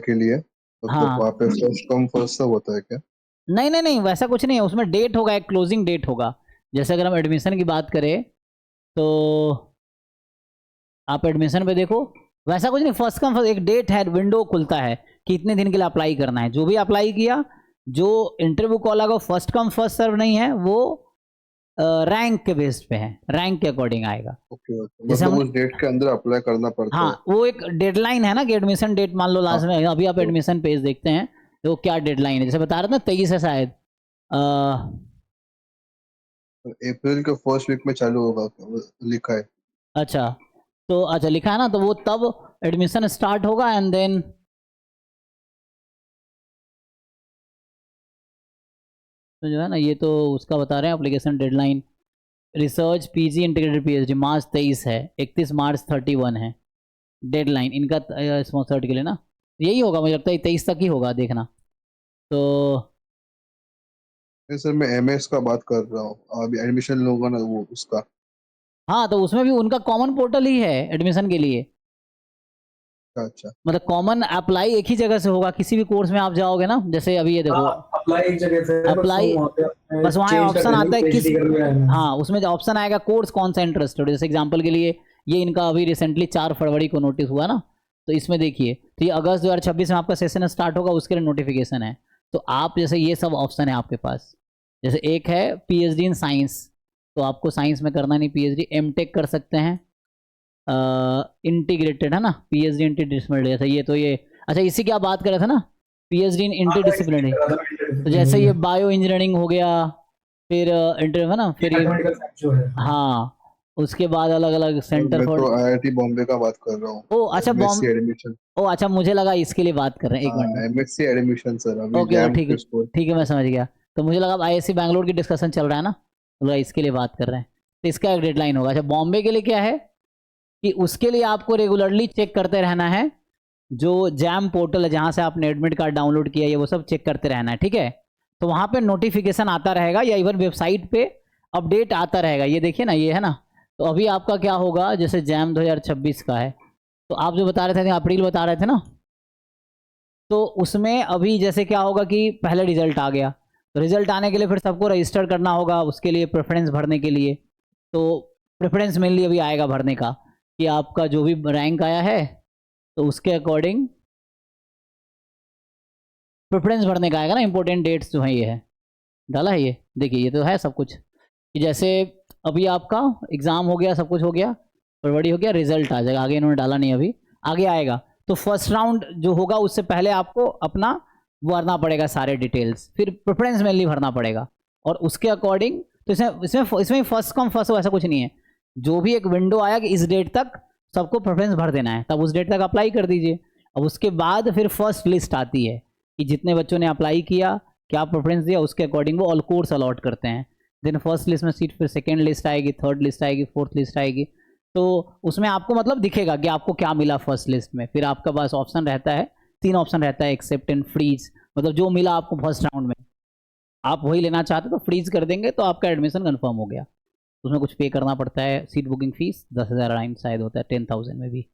के लिए, मतलब हाँ वहाँ पे फर्स्ट कम फर्स्ट सर्व होता है क्या? नहीं नहीं नहीं, वैसा कुछ नहीं है उसमें। डेट होगा, एक क्लोजिंग डेट होगा। जैसे अगर हम एडमिशन की बात करें तो आप एडमिशन पे देखो, वैसा कुछ नहीं, फर्स्ट कम फर्स्ट, एक डेट है, विंडो खुलता है कि इतने दिन के लिए अप्लाई करना है। जो भी अप्लाई किया, जो इंटरव्यू कॉल आएगा, फर्स्ट कम फर्स्ट सर्व नहीं है वो, रैंक के बेस पे है, रैंक के अकॉर्डिंग आएगा। ओके ओके, जैसे मतलब हमने, उस डेट के अंदर अप्लाई करना पड़ता हाँ है। वो एक डेडलाइन है ना, कि एडमिशन डेट मान लो हाँ लास्ट में, अभी आप तो एडमिशन पेज देखते हैं तो क्या डेडलाइन है, जैसे बता रहे थे ना 23 है शायद। अप्रैल के फर्स्ट वीक में चालू होगा, वो लिखा है। अच्छा, तो अच्छा लिखा है ना, तो वो तब एडमिशन स्टार्ट होगा एंड देन, तो जो है ना ये तो उसका बता रहे हैं application deadline. Research PG integrated PhD March 23 है, 31 मार्च 31 है डेडलाइन इनका स्पॉन्सर्ड के लिए ना। यही होगा, मुझे लगता है 23 तक ही होगा, देखना तो। नहीं सर, मैं एमएस का बात कर रहा हूँ, अभी एडमिशन लूंगा ना वो उसका। हाँ तो उसमें भी उनका कॉमन पोर्टल ही है एडमिशन के लिए। अच्छा अच्छा। मतलब कॉमन अप्लाई एक ही जगह से होगा, किसी भी कोर्स में आप जाओगे ना, जैसे अभी ये हाँ, देखो अप्लाई एक जगह से है, बस वो अप्लाई, वहाँ पे आपने बस वहाँ चेंज कर ऑप्शन देना आता है किस, पीएचडी करने आया है। हाँ उसमें जो ऑप्शन आएगा कोर्स कौन सा इंटरेस्टेड, जैसे एग्जांपल के लिए ये इनका अभी रिसेंटली 4 फरवरी को नोटिस हुआ ना, तो इसमें देखिए, तो ये अगस्त 2026 में आपका सेशन स्टार्ट होगा, उसके लिए नोटिफिकेशन है। तो आप जैसे ये सब ऑप्शन है आपके पास, जैसे एक है पीएचडी इन साइंस, तो आपको साइंस में करना नहीं, पीएचडी एमटेक कर सकते हैं, इंटीग्रेटेड है ना, पीएचडी इंटरडिसिप्लिनरी, जैसे ये तो ये, अच्छा इसी की आप बात कर रहे थे ना, पीएचडी इन हाँ तो एक्सप्लेन इंटरडिसिप्लिनरी, करा था तो जैसे इंटरडिसिप्लिनरी ये में, बायो इंजीनियरिंग हो गया, फिर इंटर है ना, ये फिर ये, मैथमेटिकल साइंस जो है। हाँ, हाँ उसके बाद अलग अलग और सेंटर मैं फॉर, तो आईआईटी बॉम्बे का बात कर रहा हूँ। ओ अच्छा एमएससी बॉम्ब, एडमिशन। ओ अच्छा मुझे लगा इसके लिए बात कर रहे हैं, एक हाँ, मिनट में। एमएससी एडमिशन सर, अभी ओके ओके जैम ठीक है, के स्कोर। ठीक है मैं समझ गया। तो मुझे लगा आईआईसी बैंगलोर की डिस्कशन चल रहा है ना, तो लगा इसके लिए बात कर रहे हैं। तो इसका एक डेडलाइन होगा। अच्छा बॉम्बे के लिए क्या है कि उसके लिए आपको रेगुलरली चेक करते रहना है, जो जैम पोर्टल है जहाँ से आपने एडमिट कार्ड डाउनलोड किया है, ये वो सब चेक करते रहना है, ठीक है। तो वहाँ पे नोटिफिकेशन आता रहेगा, या इवन वेबसाइट पे अपडेट आता रहेगा। ये देखिए ना, ये है ना, तो अभी आपका क्या होगा, जैसे जैम 2026 का है, तो आप जो बता रहे थे अप्रैल बता रहे थे ना, तो उसमें अभी जैसे क्या होगा कि पहले रिजल्ट आ गया, तो रिजल्ट आने के लिए फिर सबको रजिस्टर करना होगा, उसके लिए प्रेफरेंस भरने के लिए। तो प्रेफरेंस मेनली अभी आएगा भरने का, कि आपका जो भी रैंक आया है तो उसके अकॉर्डिंग प्रेफरेंस भरने का आएगा ना, इंपॉर्टेंट डेट्स जो है ये है, डाला है ये, देखिए ये तो है सब कुछ, कि जैसे अभी आपका एग्ज़ाम हो गया, सब कुछ हो गया, फरवरी हो गया, रिजल्ट आ जाएगा, आगे इन्होंने डाला नहीं अभी, आगे आएगा। तो फर्स्ट राउंड जो होगा उससे पहले आपको अपना भरना पड़ेगा सारे डिटेल्स, फिर प्रेफरेंस मेनली भरना पड़ेगा, और उसके अकॉर्डिंग, तो इसमें इसमें इसमें फर्स्ट कम फर्स्ट ऐसा कुछ नहीं है। जो भी एक विंडो आया कि इस डेट तक सबको प्रेफरेंस भर देना है, तब उस डेट तक अप्लाई कर दीजिए। अब उसके बाद फिर फर्स्ट लिस्ट आती है कि जितने बच्चों ने अप्लाई किया, क्या प्रेफरेंस दिया, उसके अकॉर्डिंग वो ऑल कोर्स अलॉट करते हैं। देन फर्स्ट लिस्ट में सीट, फिर सेकेंड लिस्ट आएगी, थर्ड लिस्ट आएगी, फोर्थ लिस्ट आएगी। तो उसमें आपको मतलब दिखेगा कि आपको क्या मिला फर्स्ट लिस्ट में। फिर आपका पास ऑप्शन रहता है, 3 ऑप्शन रहता है, एक्सेप्ट एंड फ्रीज, मतलब जो मिला आपको फर्स्ट राउंड में आप वही लेना चाहते तो फ्रीज कर देंगे, तो आपका एडमिशन कन्फर्म हो गया। उसमें कुछ पे करना पड़ता है, सीट बुकिंग फीस 10,000 अराउंड शायद होता है, 10,000 में भी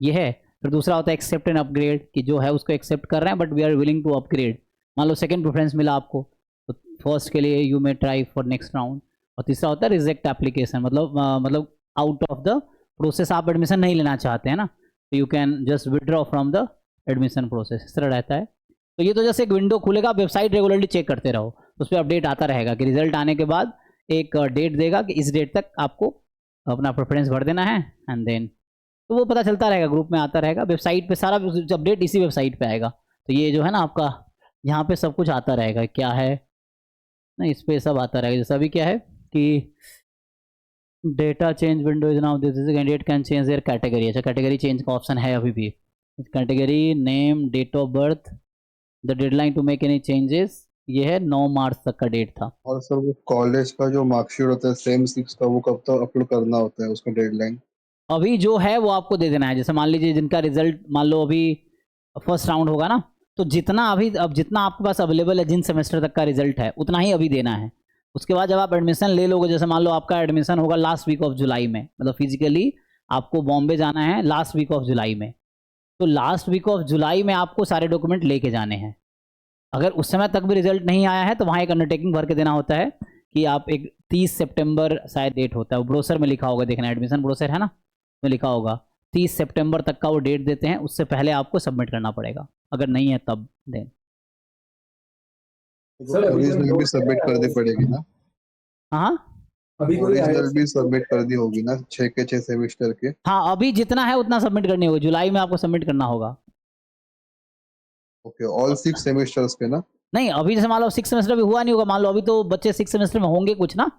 ये है। फिर दूसरा होता है एक्सेप्ट एंड अपग्रेड, कि जो है उसको एक्सेप्ट कर रहे हैं but we are willing to upgrade. मान लो सेकंड प्रेफरेंस मिला आपको, तो फर्स्ट के लिए you may try for next round. और तीसरा होता है रिजेक्ट एप्लीकेशन, मतलब आउट ऑफ द प्रोसेस, आप एडमिशन नहीं लेना चाहते हैं ना, तो you can just withdraw from the admission process, इस तरह रहता है। तो ये तो जैसे एक विंडो खुलेगा, वेबसाइट रेगुलरली चेक करते रहो, उस पर अपडेट आता रहेगा कि रिजल्ट आने के बाद एक डेट देगा कि इस डेट तक आपको अपना प्रेफरेंस भर देना है, एंड देन तो वो पता चलता रहेगा, ग्रुप में आता रहेगा, वेबसाइट पे सारा अपडेट इसी वेबसाइट पे आएगा। तो ये जो है ना आपका, यहाँ पे सब कुछ आता रहेगा क्या है ना, इस पे सब आता रहेगा। जैसा अभी क्या है कि data change window is now, this is candidate can change their category. अच्छा कैटेगरी चेंज का ऑप्शन है अभी भी, category name date of birth, the deadline to make any changes, ये है 9 मार्च तक का डेट था। और सर वो कॉलेज का जो मार्कशीट होता है सेम सिक्स का, वो कब तक अपलोड करना होता है, उसका डेडलाइन? अभी जो है वो आपको दे देना है, जैसे मान लीजिए जिनका रिजल्ट मान लो अभी फर्स्ट राउंड होगा ना, तो जितना अभी, अब जितना आपके पास अवेलेबल है जिन सेमेस्टर तक का रिजल्ट है उतना ही अभी देना है। उसके बाद जब आप एडमिशन ले लोगे, जैसे मान लो आपका एडमिशन होगा लास्ट वीक ऑफ जुलाई में, मतलब फिजिकली आपको बॉम्बे जाना है लास्ट वीक ऑफ जुलाई में, तो लास्ट वीक ऑफ जुलाई में आपको सारे डॉक्यूमेंट लेके जाने हैं। अगर उस समय तक भी रिजल्ट नहीं आया है तो वहाँ एक अंडरटेकिंग भर के देना होता है कि आप एक 30 सितंबर शायद डेट होता है, वो ब्रोशर में लिखा होगा, देखना एडमिशन ब्रोशर है ना, में लिखा होगा 30 सितंबर तक का वो डेट देते हैं, उससे पहले आपको सबमिट करना पड़ेगा, अगर नहीं है तब दें। सर, अभी ओरिजिनल कोई भी सबमिट कर दी पड़ेगी ना? हाँ अभी कोई ओरिजिनल भी सबमिट कर दी होगी ना 6 के 6 सेमेस्टर के? हाँ, अभी जितना है उतना सबमिट करनी होगी, जुलाई में आपको सबमिट करना होगा। ओके, ऑल 6 सेमेस्टर्स के ना? नहीं, अभी जैसे मान लो 6 सेमेस्टर भी हुआ नहीं होगा, मान लो अभी तो बच्चे 6 सेमेस्टर में होंगे कुछ ना,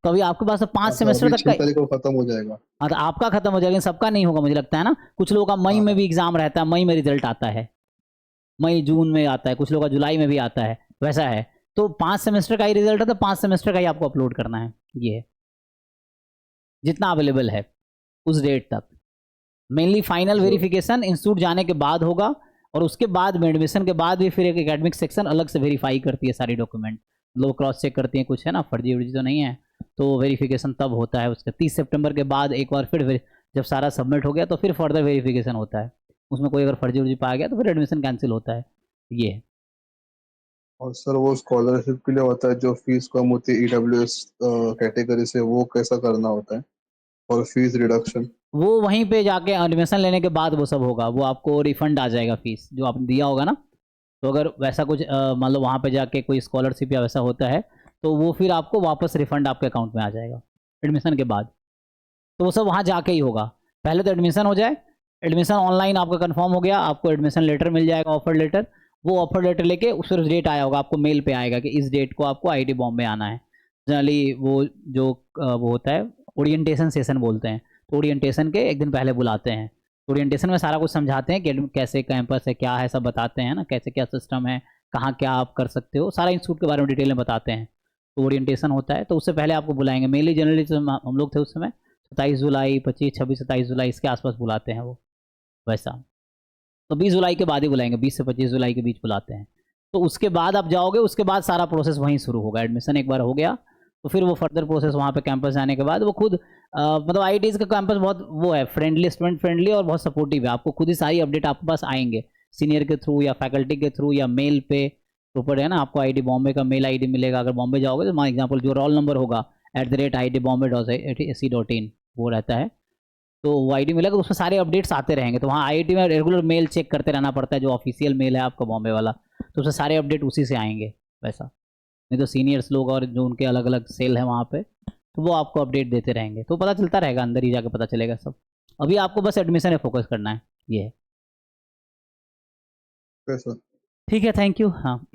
तो अभी आपके पास 5 सेमेस्टर तक 6 का। तारीख को खत्म हो जाएगा। हाँ, तो आपका खत्म हो जाएगा, लेकिन सबका नहीं होगा मुझे लगता है ना। कुछ लोगों का मई में भी एग्जाम रहता है, मई में रिजल्ट आता है, मई जून में आता है, कुछ लोगों का जुलाई में भी आता है, वैसा है। तो 5 सेमेस्टर का ही रिजल्ट है, तो 5 सेमेस्टर का ही आपको अपलोड करना है, ये है जितना अवेलेबल है उस डेट तक। मेनली फाइनल वेरिफिकेशन इंस्टीट्यूट जाने के बाद होगा, और उसके बाद में एडमिशन के बाद भी फिर एक एकेडमिक सेक्शन अलग से वेरीफाई करती है सारी डॉक्यूमेंट, लोग क्रॉस चेक करती हैं कुछ है ना, फर्जी वर्जी तो नहीं है, तो वेरिफिकेशन तब होता है उसका 30 सितंबर के बाद। एक बार फिर जब सारा सबमिट हो गया तो फिर फर्दर वेरिफिकेशन होता है, उसमें कोई अगर फर्जी वर्जी पाया गया तो फिर एडमिशन कैंसिल होता है, ये है। और सर वो स्कॉलरशिप के लिए होता है जो फीस कम होती है EWS कैटेगरी से, वो कैसा करना होता है? और फीस रिडक्शन? वो वहीं पे जाके एडमिशन लेने के बाद वो सब होगा, वो आपको रिफंड आ जाएगा फीस जो आपने दिया होगा ना। तो अगर वैसा कुछ मान लो वहाँ पे जाके कोई स्कॉलरशिप या वैसा होता है तो वो फिर आपको वापस रिफंड आपके अकाउंट में आ जाएगा एडमिशन के बाद। तो वो सब वहाँ जाके ही होगा, पहले तो एडमिशन हो जाए, एडमिशन ऑनलाइन आपका कंफर्म हो गया, आपको एडमिशन लेटर मिल जाएगा, ऑफर लेटर। वो ऑफर लेटर लेके उस पर डेट आया होगा, आपको मेल पे आएगा कि इस डेट को आपको IIT बॉम्बे आना है। जनरली वो जो वो होता है ओरिएंटेशन सेशन बोलते हैं, तो ओरिएंटेशन के एक दिन पहले बुलाते हैं। ओरिएंटेशन में सारा कुछ समझाते हैं कि कैसे कैंपस है, क्या है, सब बताते हैं ना, कैसे क्या सिस्टम है, कहाँ क्या आप कर सकते हो, सारा इंस्टीट्यूट के बारे में डिटेल में बताते हैं। तो ओरिएंटेशन होता है, तो उससे पहले आपको बुलाएंगे। मेनली जनरली हम लोग थे उस समय 27 जुलाई 25 26 27 जुलाई इसके आसपास बुलाते हैं वो, वैसा। तो 20 जुलाई के बाद ही बुलाएंगे, 20 से 25 जुलाई के बीच बुलाते हैं। तो उसके बाद आप जाओगे, उसके बाद सारा प्रोसेस वहीं शुरू होगा। एडमिशन एक बार हो गया तो फिर वो फर्दर प्रोसेस वहाँ पे कैंपस जाने के बाद वो खुद मतलब IITs का कैंपस बहुत वो है, फ्रेंडली, स्टूडेंट फ्रेंडली और बहुत सपोर्टिव है। आपको खुद ही सारी अपडेट आपके पास आएंगे, सीनियर के थ्रू या फैकल्टी के थ्रू या मेल पे ऊपर है ना। आपको IIT बॉम्बे का मेल ID मिलेगा, अगर बॉम्बे जाओगे तो मान एग्जाम्पल जो रोल नंबर होगा @IITbombay.ac.in वो रहता है, तो वो ID मिलेगा, उसमें सारे अपडेट्स आते रहेंगे। तो वहाँ IIT में रेगुलर मेल चेक करते रहना पड़ता है, जो ऑफिशियल मेल है आपका बॉम्बे वाला, तो उसमें सारे अपडेट उसी से आएंगे वैसा। नहीं तो सीनियर्स लोग और जो उनके अलग अलग सेल है वहाँ पे, तो वो आपको अपडेट देते रहेंगे, तो पता चलता रहेगा, अंदर ही जाके पता चलेगा सब। अभी आपको बस एडमिशन में फोकस करना है, ये है। कैसा? ठीक है, थैंक यू। हाँ।